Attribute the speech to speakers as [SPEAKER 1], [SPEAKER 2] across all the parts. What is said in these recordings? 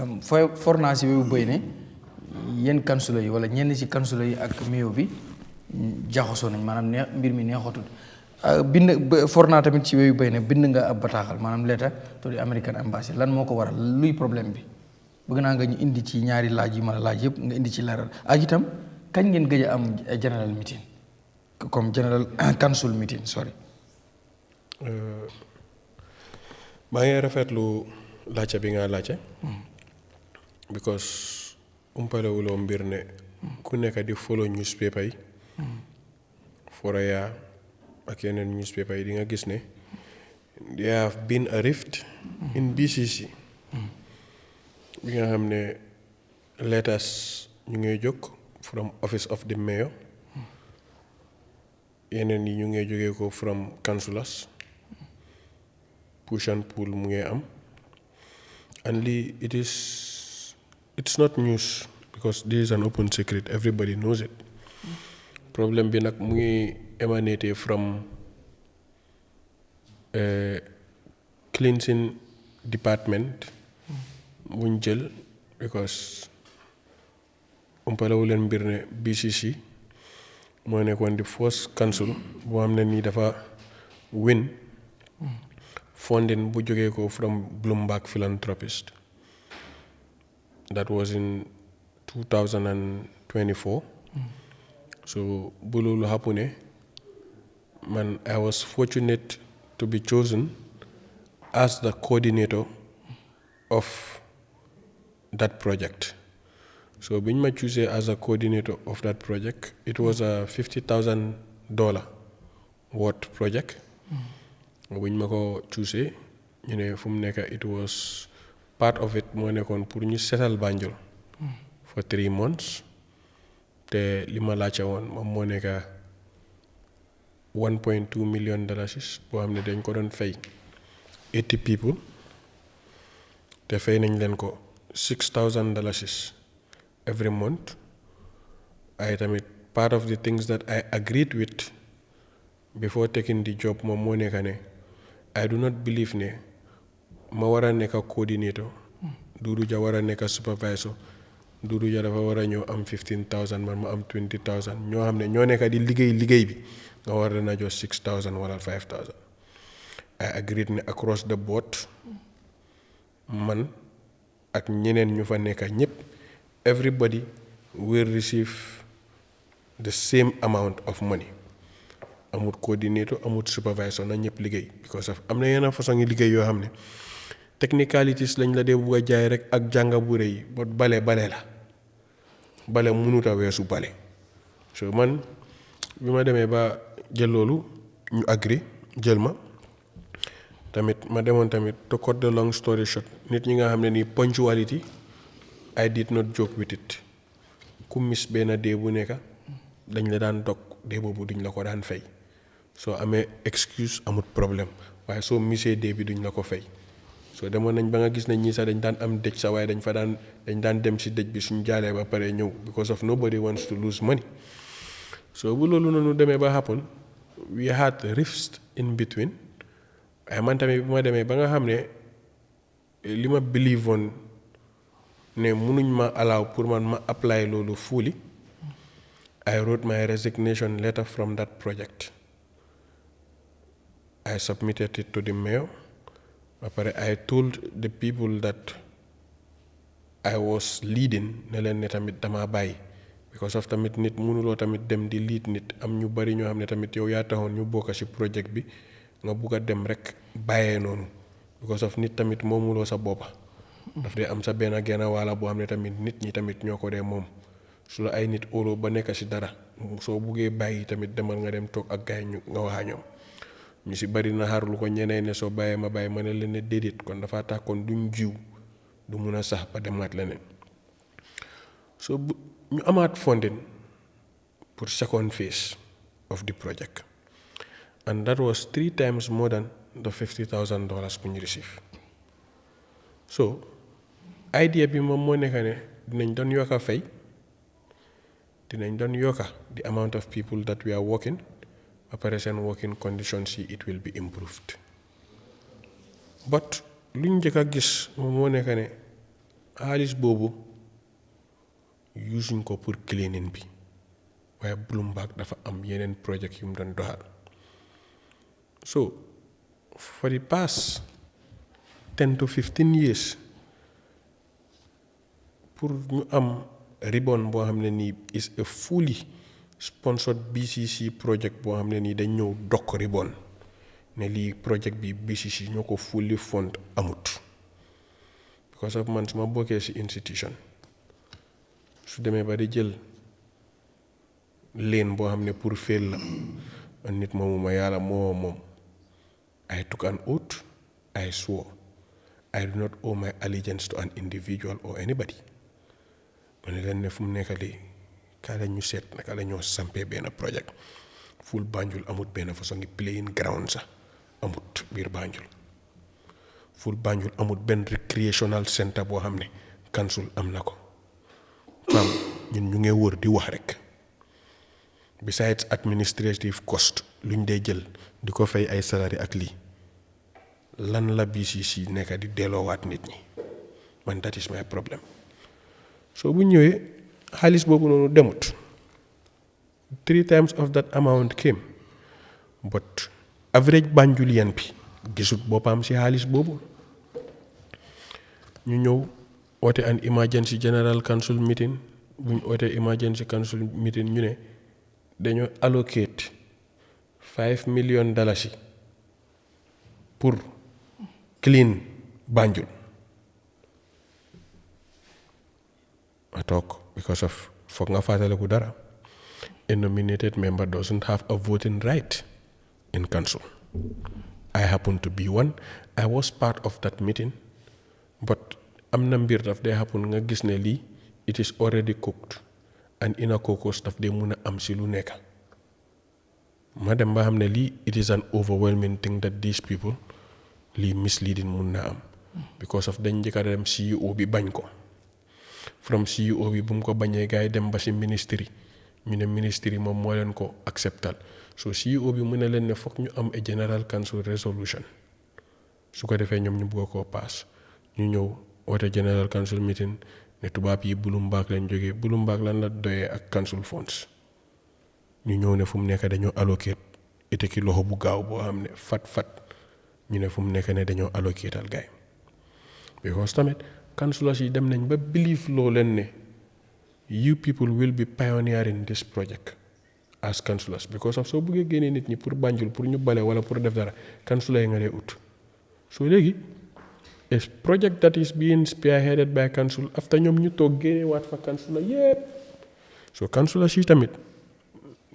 [SPEAKER 1] forna si wéyu bëy ne yéen kansula yi wala ñenn ci kansula yi ak mayo bi jaxasoo nañ maanaam mbir mi neexatul bind forna tamit ci wéyu bëy ne bind nga ab bataaxal maanaam letter to the American embassy lan moo ko waral luy problème bi bëgg naa nga ñu indi ci ñaari laaj yi ma la laaj yëpp nga indi ci leeral ak itam kañ ngeen gëj a am general meeting comme general council meeting sorry.
[SPEAKER 2] maa ngi rafetlu laajte bi nga laajte because umpalewuloo mbir ne ku nekk di follow newspaper yi Foroyaa ak yeneen newspaper yi di nga gis ne there have been a rift in BCC bi nga xam ne letters ñu ngay jóg from office of the mayor yeneen yi ñu ngay jógee ko from councillors push and pull mu ngay am and lii it's not news because this is an open secret everybody knows it problème bi nag mu ngi émanate from cleansing department buñ jël because umpalewu leen mbir ne BCC moo nekkoon di first council boo xam ne nii dafa win funding bu jógee ko from Bloomberg philanthropist that was in 2024 so bu loolu happen man I was fortunate to be chosen as the coordinator of that project so biñ ma choose as a coordinator of that project it was a $50,000 worth project buñ ma ko choose ñu ne fu mu nekk it was part of it moo nekkoon pour ñu setal Banjul for 3 months te li ma laajte woon moom moo nekk $1.2 million boo xam ne dañ ko doon fay 80 people te fay nañ leen ko $6,000 every month ay tamit part of the things that I agreed with before taking the job moom moo nekk ne I do not believe ne ma war a nekk coordinator Dudu Ja war a nekk supervisor Dudu Ja dafa war a ñëw am 15,000 man ma am 20,000 ñoo xam ne ñoo nekk di liggéey bi nga war na jox 6,000 wala 5,000 I agreed ne across the board man ak ñeneen ñu fa nekk ñëpp everybody will receive the same amount of money amut coordinator amut supervisor na ñëpp liggéey because of am na yenn façon ngi liggéey yoo xam ne technicalities lañ la dee bugg a jaay rek ak jànga bu rëy ba bale la bale mënut a weesu bale so man bi ma demee ba jël loolu ñu agree jël ma tamit ma demoon tamit to cut the long story short nit ñi nga xam ne nii punctuality I did not joke with it ku miss benn dee bu nekk dañ la daan dog dee boobu duñ la ko daan fay soo amee excuse amut problème waaye soo missee dee bi duñ la ko fay soo demoon nañ ba nga gis ne ñii sax dañ daan am dëj sa waaye dañ daan dem si dëj bi suñ jaalee ba pare ñëw because of nobody wants to lose money so bu loolu noonu demee ba happen we had rifts in between waaye man tamit bi ma demee ba nga xam ne li ma believe woon ne mënuñ ma allow pour man ma apply loolu fully I wrote my resignation letter from that project I submitted it to the mayor après I told the people that I was leading ne leen ne tamit dama bàyyi because of tamit nit mënuloo tamit dem di lead nit am ñu bari ñoo xam ne tamit yow yaa taxoon ñu bokk ci projet bi nga bugg a dem rek bàyyee noonu because of nit tamit moomuloo sa boppa daf dee am sa benn genn wàlla boo xam ne tamit nit ñi tamit ñoo ko dee moom su la ay nit óoloo ba nekk ci dara soo buggee bàyyi tamit demal nga dem toog ak gaay ñu nga wax a ñoom ñu ci bari na xarlu ko ñeneen ne soo bàyyee ma bàyyi ma ne leen ne déedéet kon dafa tax kon duñ jiw du mun a sax ba demaat leneen so ñu amaat funding pour second phase of the project and that was 3 times more than the $50,000 bu ñu receive so idea bi moom moo nekk ne dinañ doon yokka fay dinañ doon yokka the amount of people that we are working ba pare seen working conditions yi it will be improved but luñ njëkk a gis moom moo nekk ne xaalis boobu usuñ ko pour cleaning bi waaye Bloomberg dafa am yeneen project yu mu doon doxal so for the past 10 to 15 years pour ñu am ribbon boo xam ne nii is a fully sponsored BCC project boo xam ne nii dañ ñëw dokk ribbon ne lii project bi BCC ñoo ko fully fund amut because of man su ma bokkee ci institution su demee ba di jël leen boo xam ne pour fail la nit moomu ma yàlla moom I took an oath I swore I do not owe my allegiance to an individual or anybody ma ne leen ne fu mu nekk lii kaa la ñu seet naka la ñoo sampee benn project full Banjul amut benn façon ngi playing ground sax amut biir Banjul full Banjul amut benn recreational center boo xam ne council am na ko fam ñun ñu ngi wër di wax rek besides administrative cost luñ dee jël di ko fay ay salary ak lii lan la BCC nekk di delloowaat nit ñi man that is my problem so bu ñëwee xaalis boobu noonu demut 3 times of that amount came but average Banjulian bi gisut boppam ci xaalis boobu ñu ñëw oote an emergency general council meeting bu ñu ootee emergency council meeting ñu ne dañoo allocate $5 million pour clean Banjul ma toog because of foog nga fàttaliku dara a nominated member doesn't have a voting right in council I happen to be one I was part of that meeting but am na mbir daf day happen nga gis ne lii it is already cooked and ina caucus daf dee mun a am si lu nekk ma dem ba xam ne lii it is an overwhelming thing that these people lii misleading mun na am because of dañ njëkk a dem CEO bi bañ ko from CEO bi bu mu ko bañee gars yi dem ba si ministry ñu ne ministry moom moo leen ko acceptal so CEO bi mu ne leen ne foog ñu am a general council resolution su ko defee ñoom ñu bëgg koo paas ñu ñëw oote general council meeting ne tubaab yi Bloomberg lañ jógee Bloomberg lan la doyee ak council funds ñu ñëw ne fu mu nekk dañoo allocate ite ki loxo bu gaaw boo xam ne fat ñu ne fu mu nekk ne dañoo allocate al gaay because tamit councilors yi dem nañ ba believe loo leen ne you people will be pioneering this project as councilors because of soo buggee génnee nit ñi pour Banjul pour ñu bale wala pour def dara councilors yi nga dee ut so léegi a project that is being spearheaded by council after ñoom ñu toog génne waat fa councilor yépp so councilors yi tamit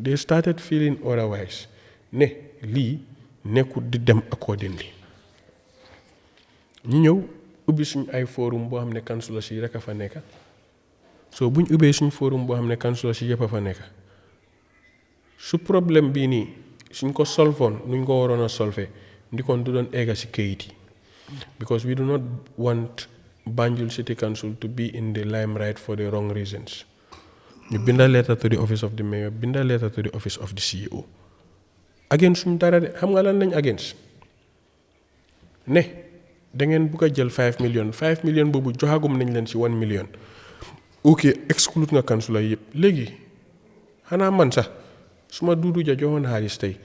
[SPEAKER 2] they started feeling otherwise ne lii nekkul di dem accordingly ñu ñëw ubbi suñ ay forum boo xam ne councilors yi rek a fa nekk so buñ ubbee suñ forum boo xam ne councilors yi yëpp a fa nekk su problème bii nii suñ ko solvoon nuñ ko waroon a solve ndikoon du doon egga si kayit yi because we do not want Banjul City Council to be in the limelight for the wrong reasons ñu binda letter to the office of the mayor binda letter to the office of the CEO against suñ dara de xam nga lan lañ against ne da ngeen bugg a jël 5 million boobu joxagum nañ leen si 1 million ok exclude nga councilor yëpp léegi xanaa man sax su ma Dudu Ja joxoon xaalis tey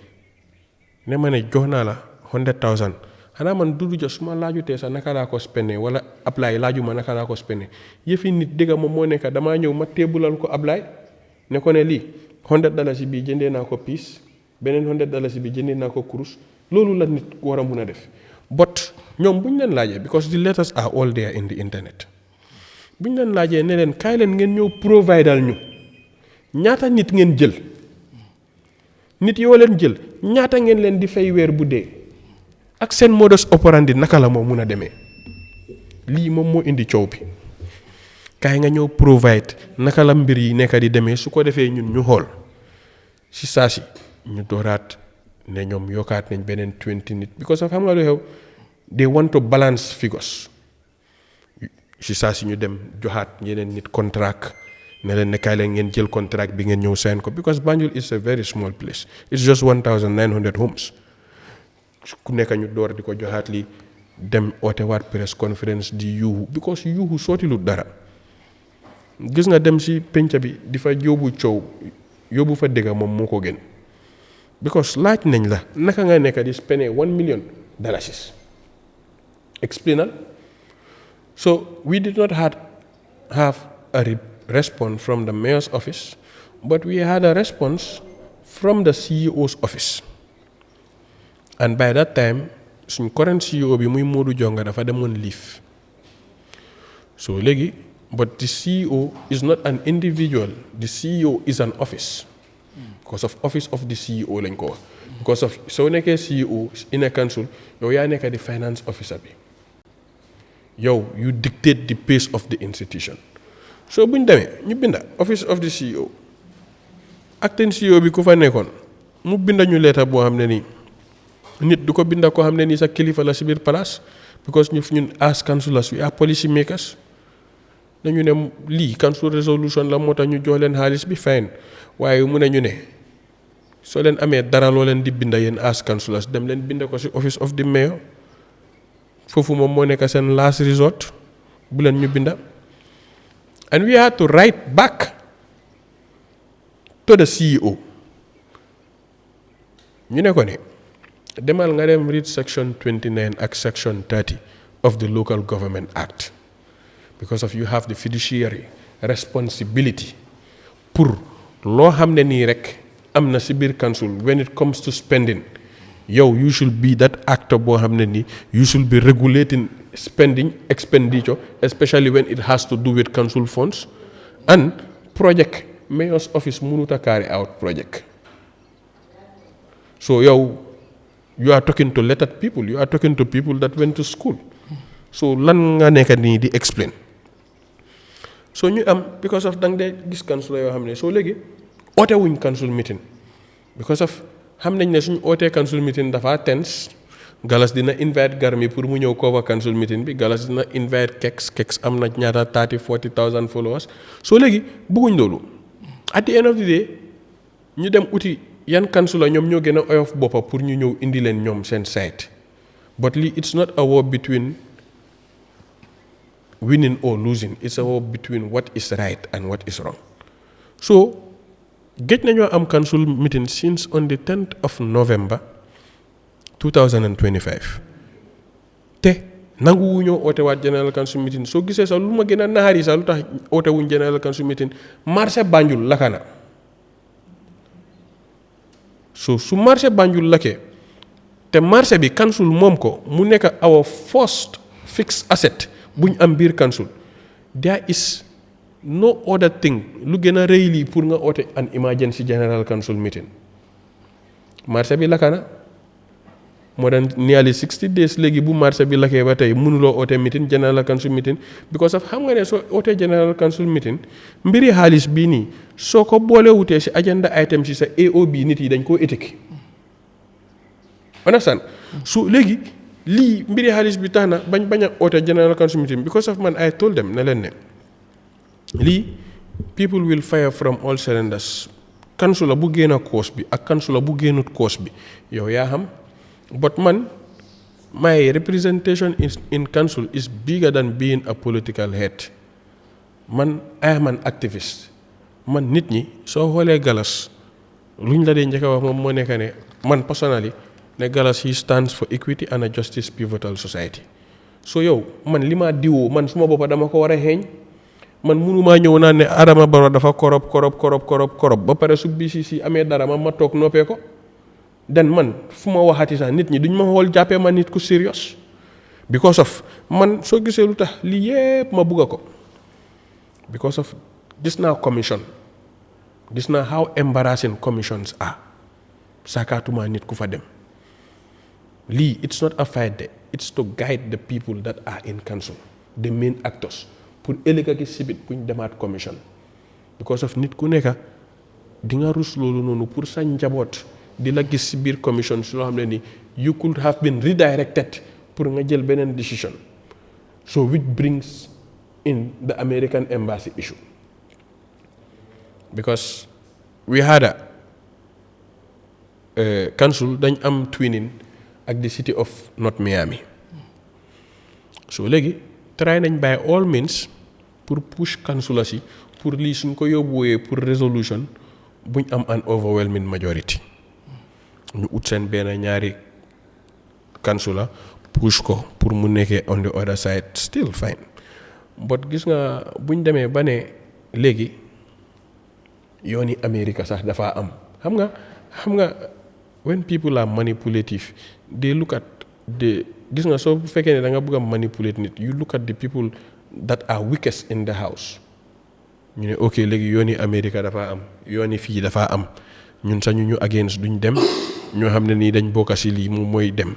[SPEAKER 2] ne ma ne jox naa la 100,000 xanaa man Dudu Ja su ma laajutee sax naka laa ko spende wala Ablaye laajuma naka laa ko spende yëfi nit dëgga moom moo nekk damaa ñëw ma teebulal ko Ablaye ne ko ne lii $100 bi jëndee naa ko piis beneen $100 bi jëndee naa ko kurus loolu la nit war a mun a def but ñoom bu ñu leen laajee because the letters are all there in the internet bu ñu leen laajee ne leen kaay leen ngeen ñëw providal ñu ñaata nit ngeen jël nit yoo leen jël ñaata ngeen leen di fay weer bu dee ak seen modus operandi naka la moo mun a demee lii moom moo indi coow bi kaay nga ñëw provide naka la mbir yi nekk di demee su ko defee ñun ñu xool si saa si ñu dooraat ne ñoom yokkaat nañ beneen 20 nit because of xam nga lu xew they want to balance figures si saa si ñu dem joxaat yeneen nit contract ne leen ne kaay leen ngeen jël contract bi ngeen ñëw sign ko because Banjul is a very small place it's just 1,900 homes ku nekk ñu door di ko joxaat lii dem ootewaat press conference di yuuxu because yuuxu sootilut dara gis nga dem si penca bi di fa yóbbu coow yóbbu fa dëgga moom moo ko gën because laaj nañ la naka nga nekk di spend $1 million explainal so we did not have a response from the mayor's office but we had a response from the CEO's office and by that time suñ current CEO bi muy Modou Jonga dafa demoon leave so léegi but the CEO is not an individual the CEO is an office because of office of the CEO lañ ko wax because of soo nekkee CEO in a council yow yaa nekk di finance officer bi yow you dictate the pace of the institution so buñ demee ñu binda office of the CEO acting CEO bi ku fa nekkoon mu binda ñu leeta boo xam ne nii nit du ko binda koo xam ne nii sa kilifa la si biir place because ñun as councillors we are policy makers dañu ne lii council resolution la moo tax ñu jox leen xaalis bi fine waaye mu ne ñu ne soo leen amee dara loo leen di binda yéen as councillors dem leen binda ko si office of the mayor foofu moom moo nekk seen last resort bu leen ñu binda and we had to write back to the CEO ñu ne ko ne demal nga dem read section 29 ak section 30 of the Local Government Act because of you have the fiduciary responsibility pour loo xam ne nii rek am na si biir council when it comes to spending yow you should be that actor boo xam ne nii you should be regulating spending expenditure especially when it has to do with council funds and project mayor's office mënut a carry out project so yow you are talking to lettered people you are talking to people that went to school so lan nga nekk nii di explain so ñu am because of dang dee gis council yoo xam ne soo léegi oote wuñ council meeting because of xam nañ ne suñu ootee council meeting dafa tense Galas dina invite Garmi pour mu ñëw cover council meeting bi Galas dina invite Keks am na ñaata 30,000-40,000 followers soo léegi bëgguñ loolu at the end of the day ñu dem uti yan council la ñoom ñoo gën a oyof boppa pour ñu ñëw indi leen ñoom seen site but lii it's not a war between winning or losing it's a war between what is right and what is wrong so géej nañoo am council meeting since on the 10th of November 2025 te nangu wu ñoo oote waat general council meeting soo gisee sax lu ma gën a naxari sax lu tax oote wuñ general council meeting marché Banjul lakka na so su marché Banjul lakkee te marché bi council moom ko mu nekk our first fixed asset bu ñu am biir council there is no other thing lu gën a rëy lii pour nga oote an emergency general council meeting marché bi lakka na more than nearly 60 days léegi bu marché bi lakkee ba tey mënuloo oote meeting general council meeting because of xam nga ne soo ootee general council meeting mbiri xaalis bii nii soo ko boole wutee si agenda item si sa AOB nit yi dañ koo éthique understand so léegi lii mbiri xaalis bi tax na bañ a oote general council meeting because of man I told them ne leen ne lii people will fire from all cylinders council la bu génn a course bi ak council la bu génnut course bi yow yaa xam but man my representation in council is bigger than being a political head man I am an activist man nit ñi soo xoolee Galas luñ la dee njëkk a wax moom moo nekk ne man personally ne Galas he stands for equity and a justice pivotal society so yow man li ma diwoo man suma boppa dama ko war a xeeñ man mënumaa ñëw naa ne Adama Barrow dafa korob ba pare su BCC amee dara ma toog noppee ko den man fu ma waxati sax nit ñi duñ ma xool jàppee ma nit ku serious because of man soo gisee lu tax lii yépp ma bugga ko because of gis naa commission gis naa how embarrassing commissions are saakaatuma nit ku fa dem lii it's not a fight de it's to guide the people that are in council the main actors pour ëllëg ak sibit buñ demaat commission because of nit ku nekka di nga rus loolu noonu pour sa njaboot di la gis ci biir commission su loo xam ne ni you could have been redirected pour nga jël beneen decision so which brings in the American embassy issue because we had a council dañ am twinning ak the city of North Miami so léegi try nañ by all means pour push councillors yi pour lii suñ ko yóbbuwee pour resolution buñ am an overwhelming majority ñu ut seen benn ñaari councillor push ko pour mu nekkee on the other side still fine but gis nga buñ demee ba ne léegi yooni America sax dafa am xam nga when people are manipulative they look at the gis nga soo fekkee ne da nga bëgg a manipulate nit you look at the people that are weakest in the house ñu ne ok léegi yooni America dafa am yooni fii dafa am ñun sañu ñu against duñ dem ñoo xam ne nii dañ bokka si lii moom mooy dem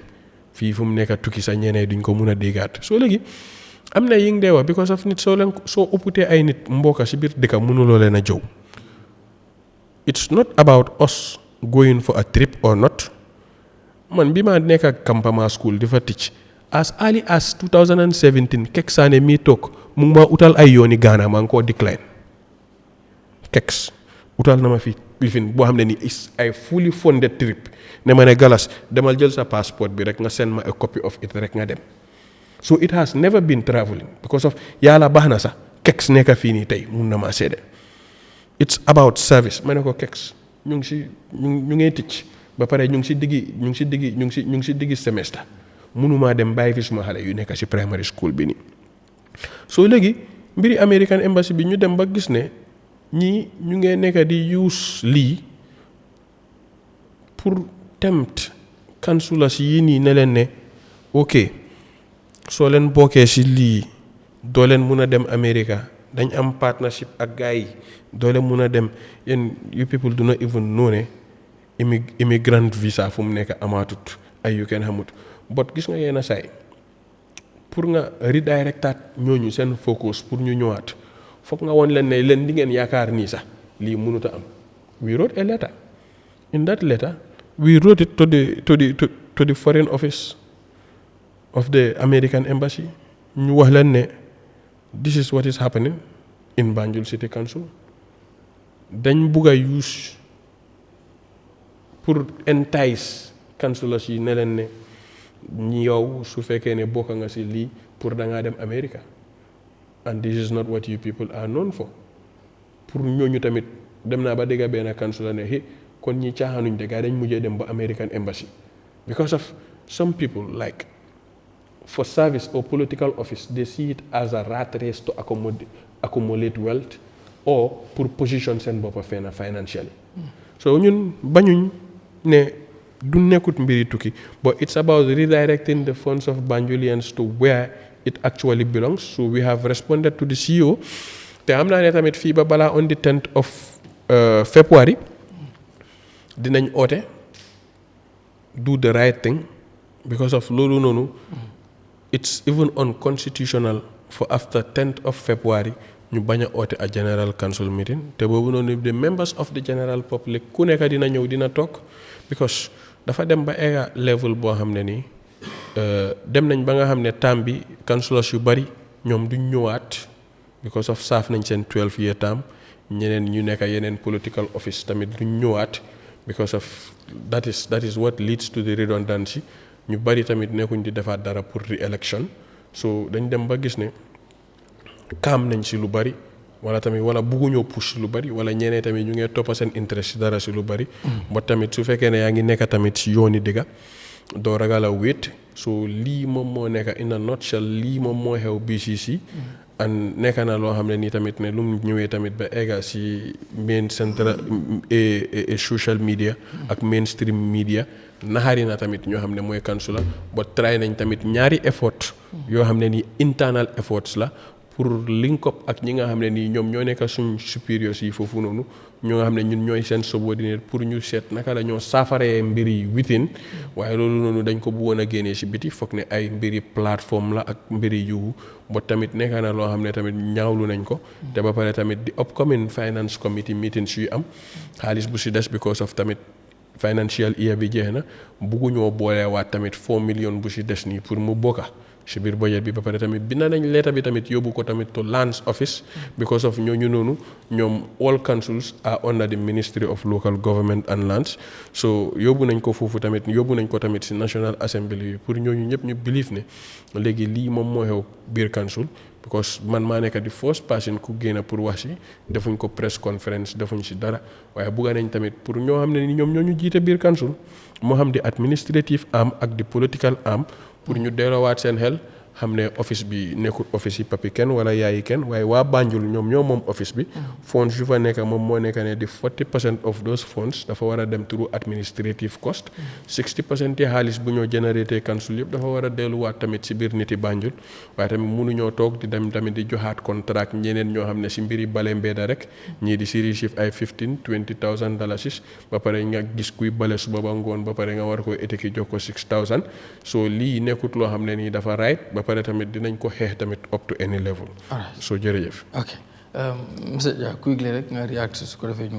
[SPEAKER 2] fii fu mu nekk tukki sa ñeneen duñ ko mun a déggaat soo léegi am na yi nga dee wax because of nit soo ëpputee ay nit mbokka si biir dëkka mënuloo leen a jëw it's not about us going for a trip or not man bi ma nekk ak Kampama school di fa ticc as early as 2017 Kek Sané mii toog mu ngi ma utal ay yooni Ghana maa ngi koo decline Keks utal na ma fi lifin boo xam ne ni is ay fully funded trip ne ma ne galas demal jël sa passeport bi rek nga send ma a copy of it rek nga dem so it has never been traveling because of yàlla baax na sax Keks nekk fii nii tey mun na maa seede it's about service ma ne ko Keks ñu ngi ticc ba pare ñu ngi si diggi semestre mënumaa dem bàyyi fi suma xale yu nekk si primary school bi nii soo léegi mbiri American Embassy bi ñu dem ba gis ne ñii ñu ngee nekk di use lii pour tempt councillors yi nii ne leen ne ok soo leen bokkee si lii doo leen mun a dem America dañ am partnership ak gars yi doo leen mun a dem yéen you people do not even know ne immigrant visa fu mu nekk amaatut ay yu kenn xamut but gis nga yenn saay pour nga redirectaat ñooñu seen focus pour ñu ñëwaat foog nga woon leen ne leen di ngeen yaakaar nii sax lii mënut a am we wrote a letter in that letter we wrote it to the foreign office of the American Embassy ñu wax leen ne this is what is happening in Banjul City Council dañ bugg a use pour entice councillors yi ne leen ne ñi yow su fekkee ne bokk nga si lii pour da ngaa dem America and this is not what you people are known for pour ñooñu tamit dem naa ba dégg benn councillor ne hey kon ñi caaxaanuñ de gaa dañ mujjee dem ba American Embassy because of some people like for service or political office they see it as a rat race to accumulate wealth or pour position seen boppa fenn financially so ñun bañuñ ne du nekkut mbiri tukki but it's about redirecting the funds of Banjulians to where it actually belongs so we have responded to the CEO te am naa ne tamit fii ba balaa on the 10th of February dinañ oote do the right thing because of loolu noonu it's even unconstitutional for after 10th of February ñu bañ a oote a general council meeting te boobu noonu the members of the general public ku nekk dina ñëw dina toog because dafa dem ba egga level boo xam ne nii dem nañ ba nga xam ne term bi councillors yu bari ñoom duñ ñëwaat because of saaf nañ seen 12-year term ñeneen ñu nekk yeneen political office tamit duñ ñëwaat because of that is what leads to the redundancy ñu bari tamit nekkuñ di defaat dara pour re-election so dañ dem ba gis ne kaam nañ si lu bari wala tamit wala bugguñoo push lu bari wala ñeneen tamit ñu ngee toppa seen interest si dara si lu bari ba tamit su fekkee ne yaa ngi nekk tamit si yooni digga doo ragal a wéet so lii moom moo nekk in a nutshell lii moom moo xew BCC and nekk na loo xam ne nii tamit ne lu mu ñëwee tamit ba egga si main central social media ak mainstream media naxari na tamit ñoo xam ne mooy council ba try nañ tamit ñaari effort yoo xam ne nii internal efforts la pour link up ak ñi nga xam ne nii ñoom ñoo nekk suñ supérieurs yi foofu noonu ñoo nga xam ne ñun ñooy seen subordinate pour ñu seet naka la ñoo saafaree mbir yi within waaye loolu noonu dañ ko bëggoon a génnee si biti foog ne ay mbiri plateforme la ak mbiri yu ba tamit nekk na loo xam ne tamit ñaawlu nañ ko te ba pare tamit di upcoming finance committee meetings yu am xaalis bu si des because of tamit financial year bi jeex na bugguñoo boolewaat tamit 4 million bu si des nii pour mu bokka si biir budget bi ba pare tamit bind nañ letter bi tamit yóbbu ko tamit to lands office because of ñooñu noonu ñoom all councils are under the Ministry of Local Government and Lands so yóbbu nañ ko foofu tamit yóbbu nañ ko tamit si National Assembly pour ñooñu ñëpp ñu believe ne léegi lii moom moo xew biir council because man maa nekk di first person ku génn pour wax si defuñ ko press conference defuñ si dara waaye bugga nañ tamit pour ñoo xam ne ni ñoom ñoo ñu jiite biir council moo xam di administrative arm ak di political arm pour ñu delloowaat seen xel xam ne office bi nekkul office yi papi kenn wala yaayi kenn waaye waa Banjul ñoom ñoo moom office bi funds yu fa nekk moom moo nekk ne di 40% of those funds dafa war a dem through administrative cost 60% yi xaalis bu ñoo générété council yëpp dafa war a delluwaat tamit si biir niti Banjul waaye tamit mënuñoo toog di dem tamit di joxaat contract ñeneen ñoo xam ne si mbiri bale mbeeda rek ñii di si receive ay $15,000-$20,000 ba pare nga gis kuy bale suba ba ngoon ba pare nga war ko étiki jox ko $6,000 so lii nekkut loo xam ne nii dafa right pare tamit dinañ ko xeex tamit up to any level. so jërëjëf.
[SPEAKER 1] ok monsieur Dia quickly rek nga react su ko defee ñu